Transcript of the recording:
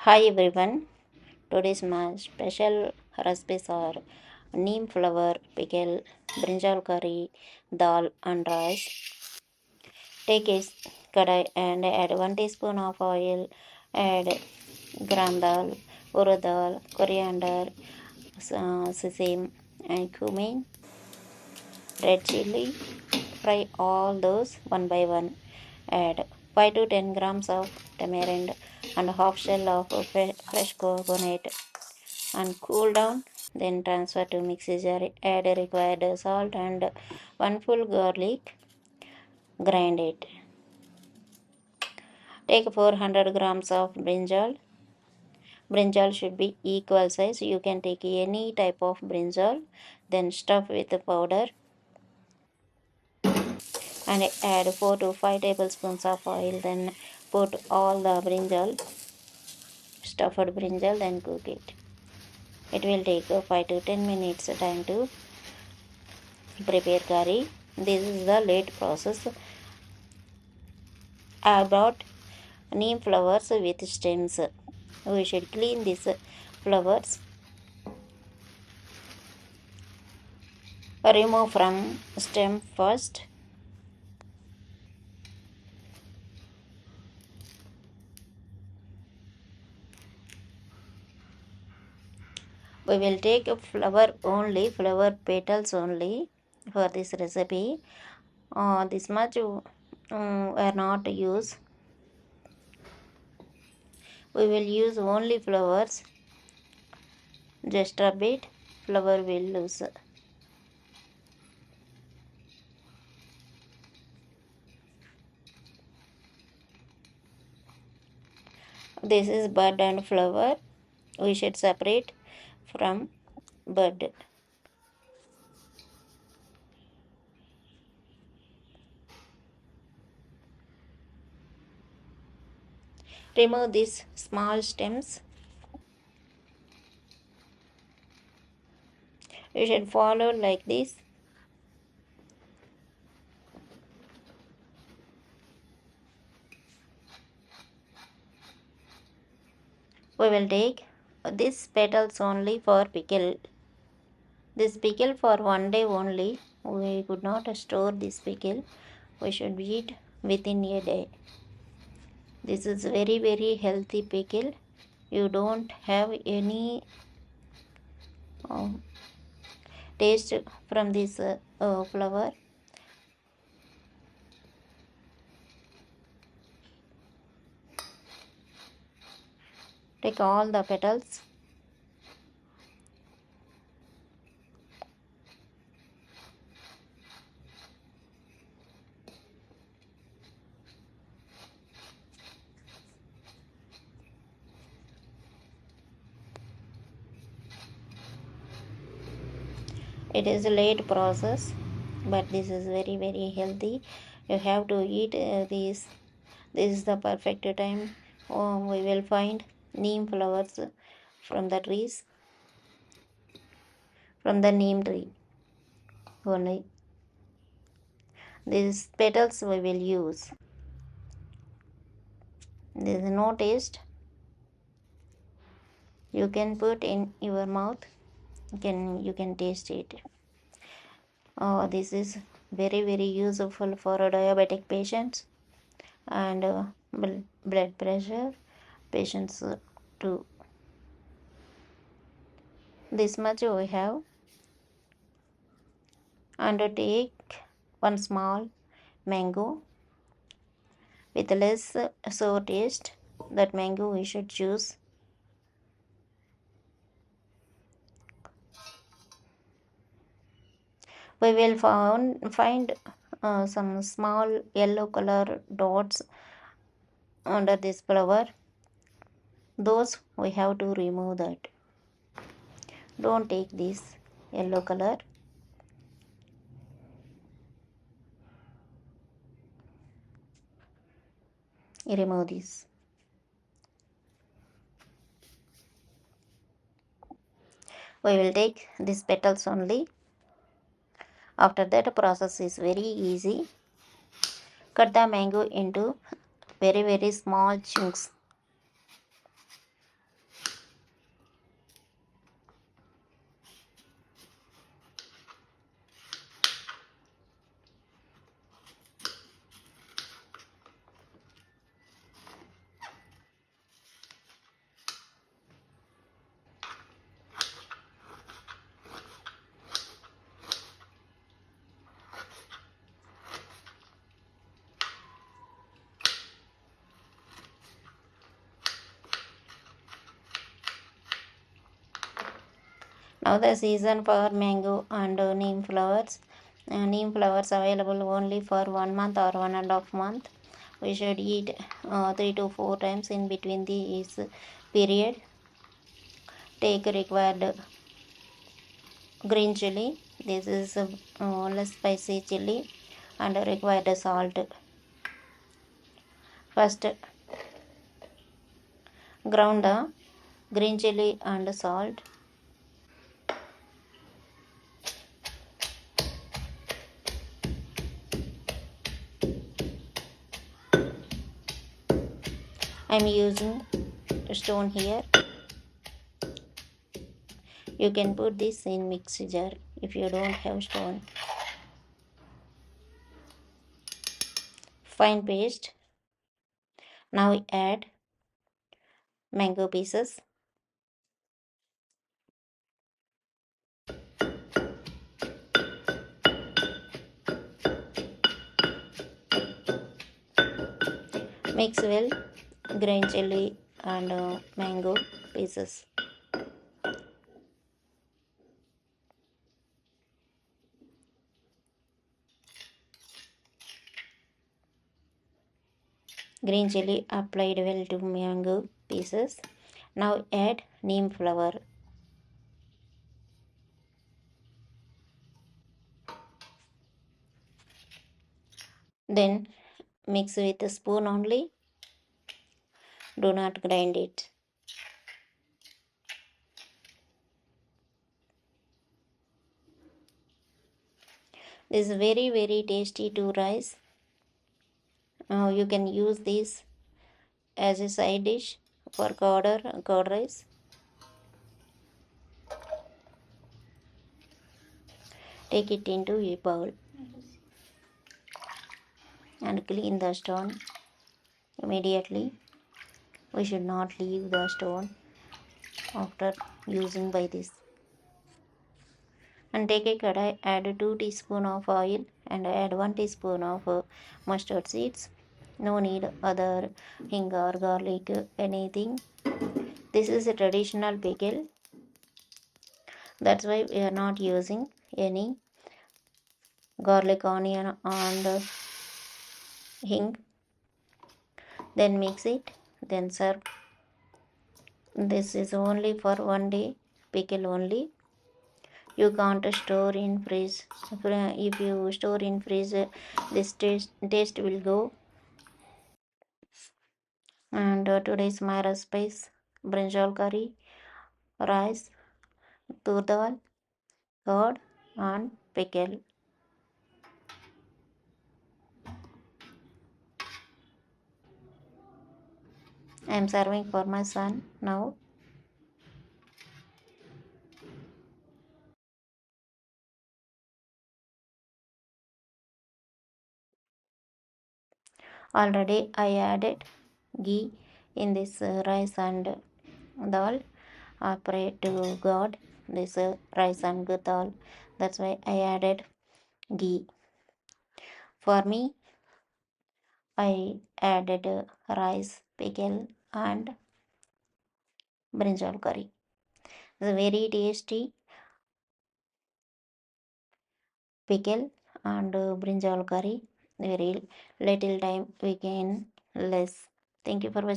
Hi everyone. Today's my special recipes are neem flower pickle, brinjal curry, dal and rice. Take a kadai and add 1 teaspoon of oil. Add gram dal, urad dal, coriander, sesame and cumin, red chili. Fry all those one by one. Add 5 to 10 grams of tamarind and half shell of fresh coconut and cool down. Then transfer to mixer jar. Add required salt and one full garlic. Grind it. Take 400 grams of brinjal. Brinjal should be equal size. You can take any type of brinjal. Then stuff with the powder and add 4 to 5 tablespoons of oil. Then put all the brinjal, stuffed brinjal, then cook it. It will take 5 to 10 minutes time to prepare curry. This is the late process. I brought neem flowers with stems. We should clean these flowers. Remove from stem first. We will take a flower petals only for this recipe. This much are not use. We will use only flowers. Just a bit flower will lose. This is bud and flower. We should separate from bud. Remove these small stems. You should follow like this. We will take this petals only for pickle. This pickle for one day only. We could not store this pickle. We should eat within a day. This is very healthy pickle. You don't have any uh, taste from this flower. Take all the petals. It is a late process, but this is very healthy. You have to eat these. This is the perfect time. We will find neem flowers from the trees, from the neem tree only. These petals we will use. There is no taste. You can put in your mouth. You can taste it. This is very useful for diabetic patients and blood pressure patients too. This much we have. And take one small mango with less sour taste. That mango we should choose. We will find some small yellow color dots under this flower. Those we have to remove that. Don't take this yellow color. Remove this. We will take these petals only. After that process is very easy. Cut the mango into very small chunks. Now the season for mango and neem flowers. Neem flowers available only for 1 month or 1.5 month. We should eat 3 to 4 times in between these period. Take required green chili. This is less spicy chili and required salt. First, ground green chili and salt. I'm using stone here. You can put this in mixer jar if you don't have stone. Fine paste. Now we add mango pieces. Mix well green chili and mango pieces. Green chili applied well to mango pieces. Now add neem flower. Then mix with a spoon only. Do not grind it. This is very tasty to rice. You can use this as a side dish for curd rice. Take it into a bowl and clean the stone immediately. We should not leave the stone after using by this. And take a kadai, add 2 teaspoon of oil and add 1 teaspoon of mustard seeds. No need other hing or garlic anything. This is a traditional pickle. That's why we are not using any garlic, onion and hing. Then mix it, then serve. This is only for 1 day pickle only. You can't store in fridge. If you store in fridge, this taste will go. And today's my recipes: brinjal curry, rice, tur dal, curd, and pickle. I am serving for my son now. Already I added ghee in this rice and dal. I pray to God this rice and dal. That's why I added ghee. For me, I added rice, pickle, and brinjal curry. It's a very tasty pickle and brinjal curry. Very little time we can less. Thank you for watching.